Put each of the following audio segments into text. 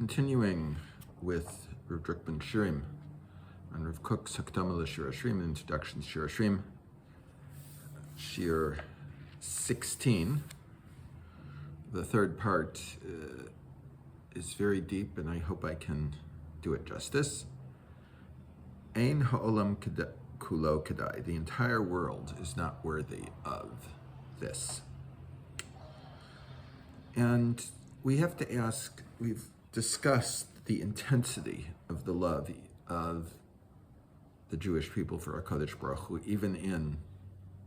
Continuing with Rav Drukman Shirim and Rav Kook's Hakdama Shir HaShirim, introduction to Shir HaShirim, Shir 16. The third part is very deep, and I hope I can do it justice. Ein ha'olam kúlo kidai. The entire world is not worthy of this. And we have to ask, we've discussed the intensity of the love of the Jewish people for our Kodesh Baruch Hu, even in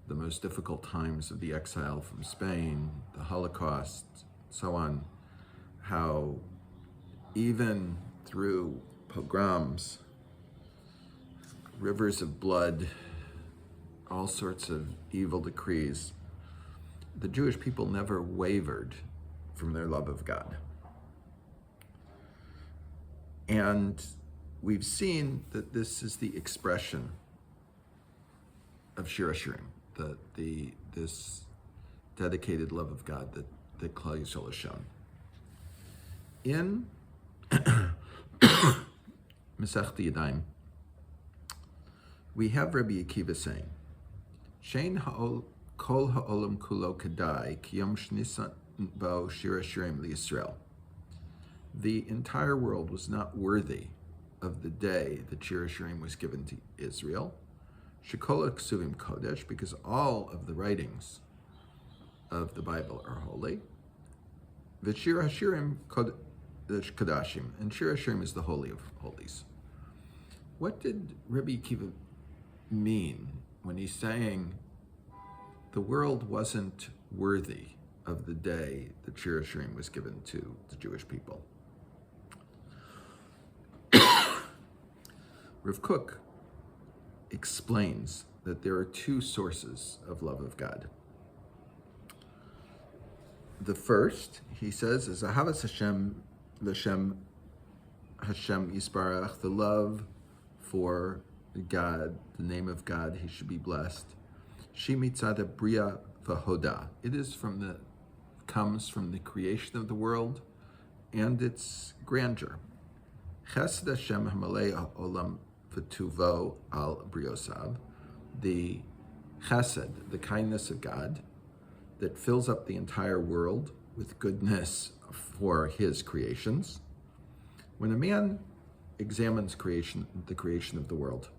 the most difficult times of the exile from Spain, the Holocaust, so on, how even through pogroms, rivers of blood, all sorts of evil decrees, the Jewish people never wavered from their love of God. And we've seen that this is the expression of Shir HaShirim, this dedicated love of God that Kol Yisrael has shown. In Masech Ydim, we have Rabbi Akiva saying, "Shein kol ha'olam kúlo kidai, kיום שניתן בו שיר השירים לישראל." The entire world was not worthy of the day that Shir HaShirim was given to Israel. Shekol k'tuvim kodesh, because all of the writings of the Bible are holy. V'shir HaShirim kdashim, and Shir HaShirim is the holy of holies. What did Rabbi Akiva mean when he's saying the world wasn't worthy of the day that Shir HaShirim was given to the Jewish people? Rav Kook explains that there are two sources of love of God. The first, he says, is Ahavas Hashem l'shem Hashem Yisbarach, the love for God, the name of God, he should be blessed. She mitzad הבריאה והודה. It is comes from the creation of the world and its grandeur. Chesed Hashem המלא העולם וטובו בריותיו. The chesed, the kindness of God, that fills up the entire world with goodness for his creations. When a man examines the creation of the world,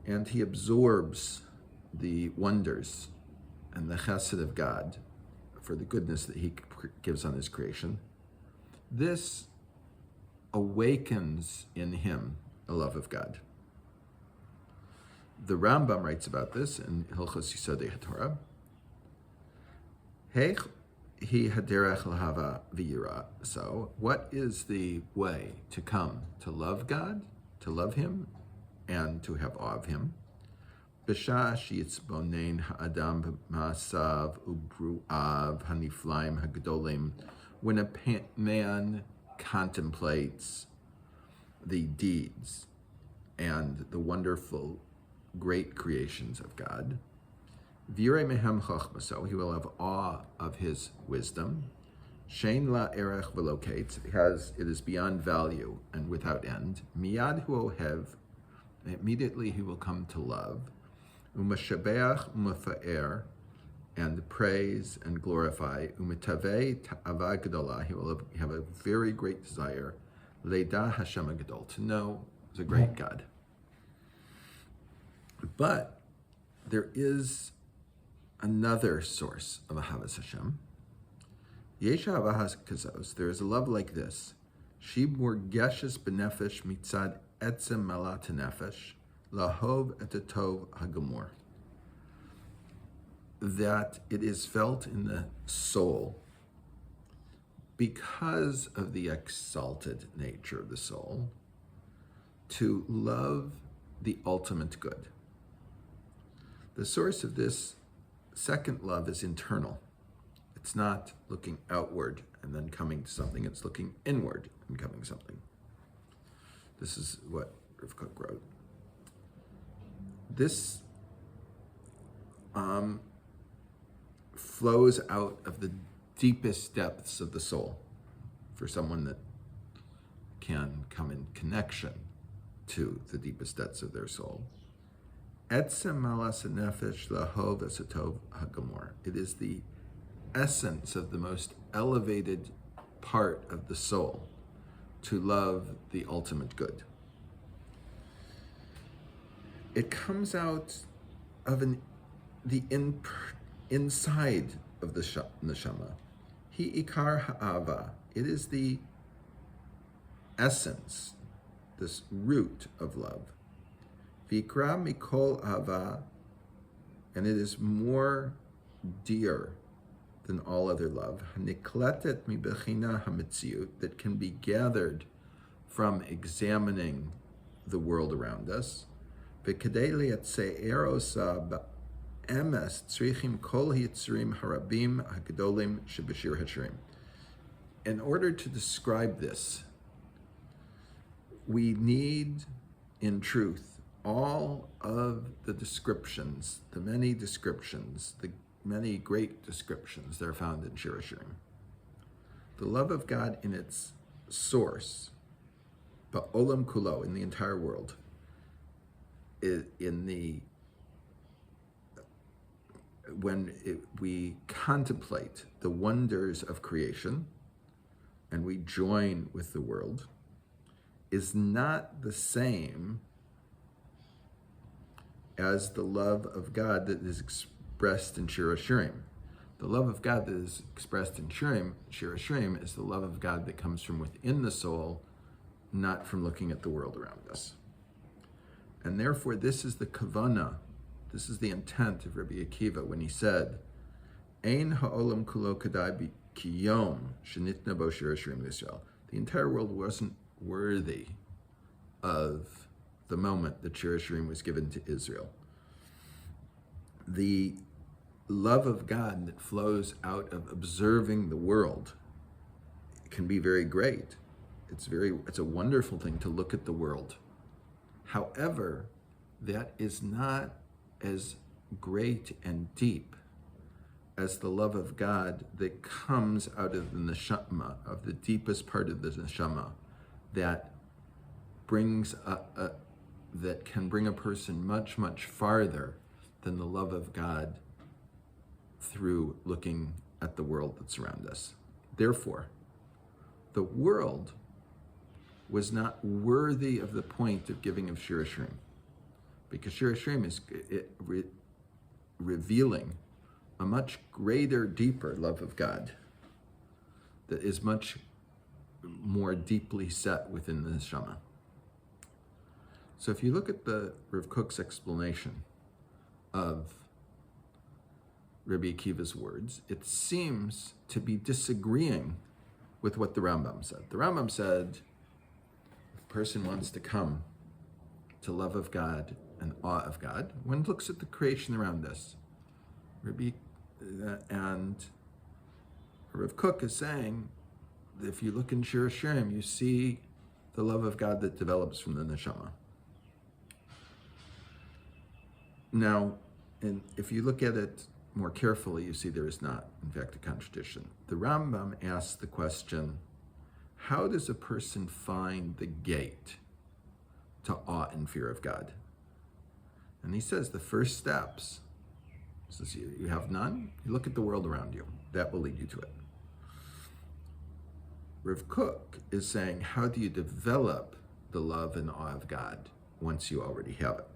and he absorbs the wonders and the chesed of God for the goodness that he gives on his creation, this awakens in him a love of God. The Rambam writes about this in Hilchos Yisodi HaTorah. Heich hi haderech l'hava v'yira. So, what is the way to come to love God, to love him, and to have awe of him? B'shah sheyitzbonein ha'adam b'ma'asav u'bru'av haniflaim ha'gedolim. When a man contemplates the deeds and the wonderful, great creations of God, V'yirei mehem chachmaso, he will have awe of his wisdom. Shein la erech v'lokates, it is beyond value and without end. Miyad hu ohev, immediately he will come to love. U'mashabeach u'mafa'er, and praise and glorify. U'mitavei ta'ava gedola, he will have a very great desire. Leida Hashem HaGadol, to know the great God. But there is another source of Ahavas Hashem. Yesh Ahavas Kazos, there is a love like this. She murgeshes benefesh mitzad etzem malat nefesh lahov et tov hagamor. That it is felt in the soul because of the exalted nature of the soul to love the ultimate good. The source of this second love is internal. It's not looking outward and then coming to something. It's looking inward and coming to something. This is what Rav Kook wrote. This flows out of the deepest depths of the soul for someone that can come in connection to the deepest depths of their soul. Etzem malas nefesh lahov esatov hagamor. It is the essence of the most elevated part of the soul to love the ultimate good. It comes out of the inside of the neshama. Hi ikar ha'ava. It is the essence, this root of love. Vikra mikol ava, and it is more dear than all other love. Nikletet mi bechina hamitziut, that can be gathered from examining the world around us. K'dei liyatze'er osa ba'emes tzrichim kol ha'yitzrim harabim ha'gedolim shebashir HaShirim. In order to describe this, we need, in truth, all of the descriptions, the many descriptions, the many great descriptions that are found in Shir HaShirim. The love of God in its source, ba'olam kúlo, in the entire world, we contemplate the wonders of creation and we join with the world, is not the same as the love of God that is expressed in Shir HaShirim. The love of God that is expressed in Shir HaShirim is the love of God that comes from within the soul, not from looking at the world around us. And therefore, this is the kavana, this is the intent of Rabbi Akiva when he said, Ein ha'olam kúlo k'dai kìyom shenitna bo Shir HaShirim Lisrael. The entire world wasn't worthy of the moment that Shir HaShirim was given to Israel. The love of God that flows out of observing the world can be very great. It's a wonderful thing to look at the world. However, that is not as great and deep as the love of God that comes out of the neshama, of the deepest part of the neshama, that brings that can bring a person much, much farther than the love of God through looking at the world that's around us. Therefore, the world was not worthy of the point of giving of Shir HaShirim, because Shir HaShirim is revealing a much greater, deeper love of God that is much more deeply set within the neshama. So if you look at the Rav Kook's explanation of Rabbi Akiva's words, it seems to be disagreeing with what the Rambam said. The Rambam said, if a person wants to come to love of God and awe of God, one looks at the creation around us. And Rav Kook is saying, if you look in Shir HaShirim, you see the love of God that develops from the neshama. Now, if you look at it more carefully, you see there is not, in fact, a contradiction. The Rambam asks the question, how does a person find the gate to awe and fear of God? And he says the first steps, says you have none, you look at the world around you. That will lead you to it. Rav Kook is saying, how do you develop the love and awe of God once you already have it?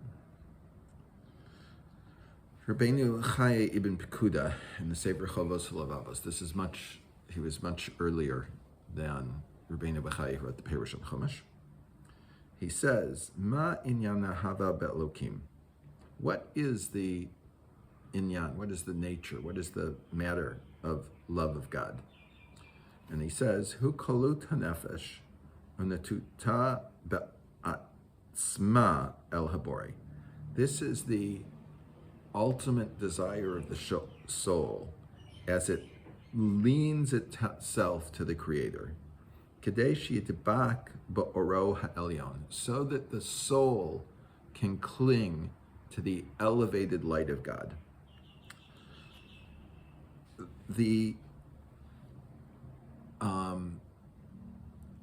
Rabbeinu Chaye ibn Pekuda in the Sefer Chovos Levavos, he was much earlier than Rabbeinu Chaye, who wrote the Perush on Chumash. He says, Ma inyan hava be'elokim. What is the inyan? What is the nature? What is the matter of love of God? And he says, Hu kolut hanefesh unetuta be'atzma el habori. This is the ultimate desire of the soul as it leans itself to the Creator. K'dei yitbach ba'oro ha'elyon, so that the soul can cling to the elevated light of God.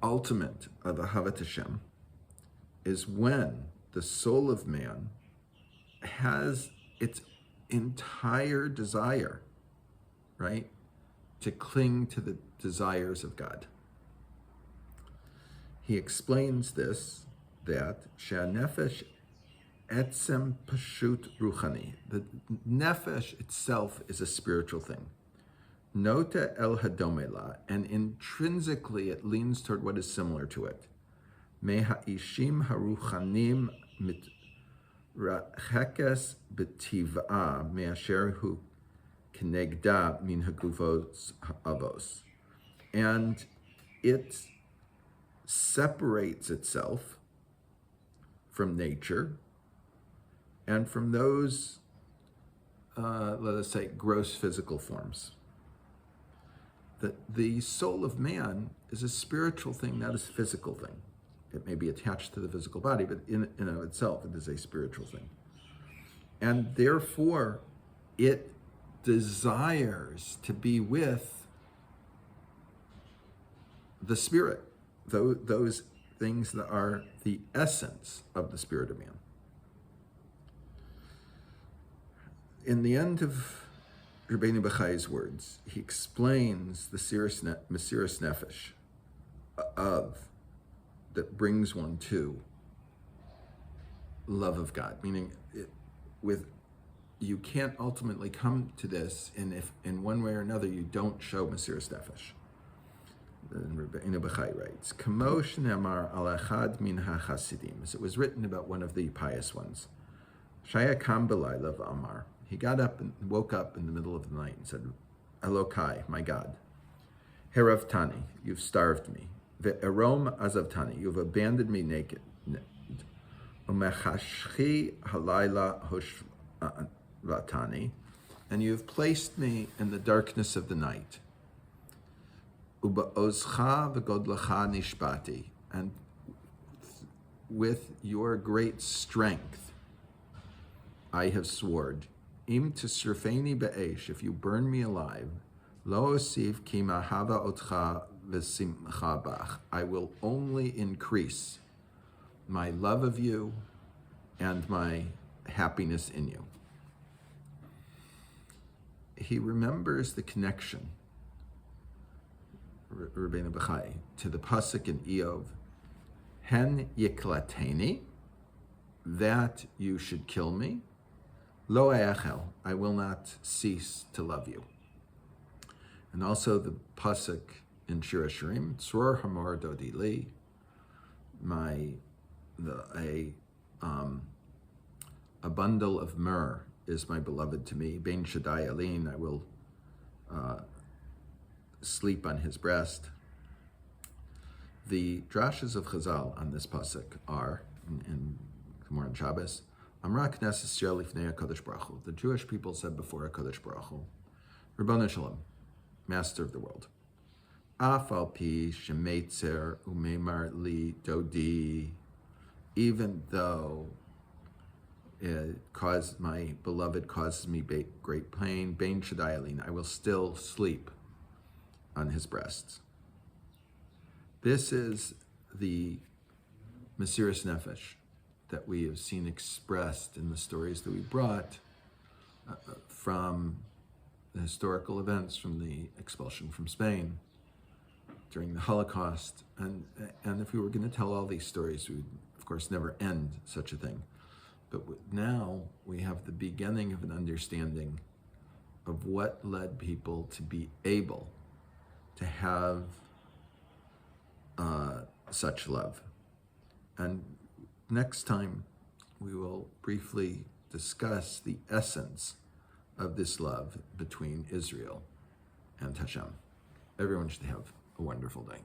ultimate of Ahavat Hashem is when the soul of man has its entire desire, right, to cling to the desires of God. He explains this, that she'anefesh etzem pashut ruchani. The nefesh itself is a spiritual thing. Nota el hadomela, and intrinsically it leans toward what is similar to it. Me ha'ishim haruchanim mitrachekes b'tiv'a me'asher hu kenegda min hagufos ha'avos. And it separates itself from nature and from those, let us say, gross physical forms. The soul of man is a spiritual thing, not a physical thing. It may be attached to the physical body, but in and of itself, it is a spiritual thing. And therefore, it desires to be with the spirit, those things that are the essence of the spirit of man. In the end of Rabbeinu Bechai's words, he explains the Mesiras Nefesh that brings one to love of God, meaning you can't ultimately come to this, and if in one way or another you don't show Mesiras Nefesh. Then Rabbeinu Bechai writes, Kamo shne'amar al echad min ha'chasidim, as it was written about one of the pious ones. Shaya kam b'layla v'amar. He got up and woke up in the middle of the night and said, Elokai, my God, Herav-tani, you've starved me. Ve'erom azavtani, you've abandoned me naked. Umechashchi halayla hoshvatani, and you've placed me in the darkness of the night. Uba'ozcha v'godlacha nishbati, and with your great strength I have sworn. Im tisrafeni be'esh, if you burn me alive, lo osiv ki mahava otcha v'simcha bach, I will only increase my love of you and my happiness in you. He remembers the connection, Rabbeinu Bechai, to the pasuk in Eov, hen yiklateni, that you should kill me, lo ayachel, I will not cease to love you. And also the pasuk in Shir HaShirim, tzror hamor dodi li, a bundle of myrrh is my beloved to me. Ben shaddai alin, I will sleep on his breast. The drashas of Chazal on this pasuk are in Gemara and Shabbos. Amra knesses Yisrael lifnei HaKadosh Baruch Hu. The Jewish people said before HaKadosh Baruch Hu, Ribbon Shalom, Master of the world. Af al pi shemetzer umeimar li dodi, even though my beloved causes me great pain, bein shaddai alin, I will still sleep on his breasts. This is the Mesiras Nefesh that we have seen expressed in the stories that we brought from the historical events, from the expulsion from Spain, during the Holocaust. And if we were going to tell all these stories, we would, of course, never end such a thing. But now we have the beginning of an understanding of what led people to be able to have such love. And next time, we will briefly discuss the essence of this love between Israel and Hashem. Everyone should have a wonderful day.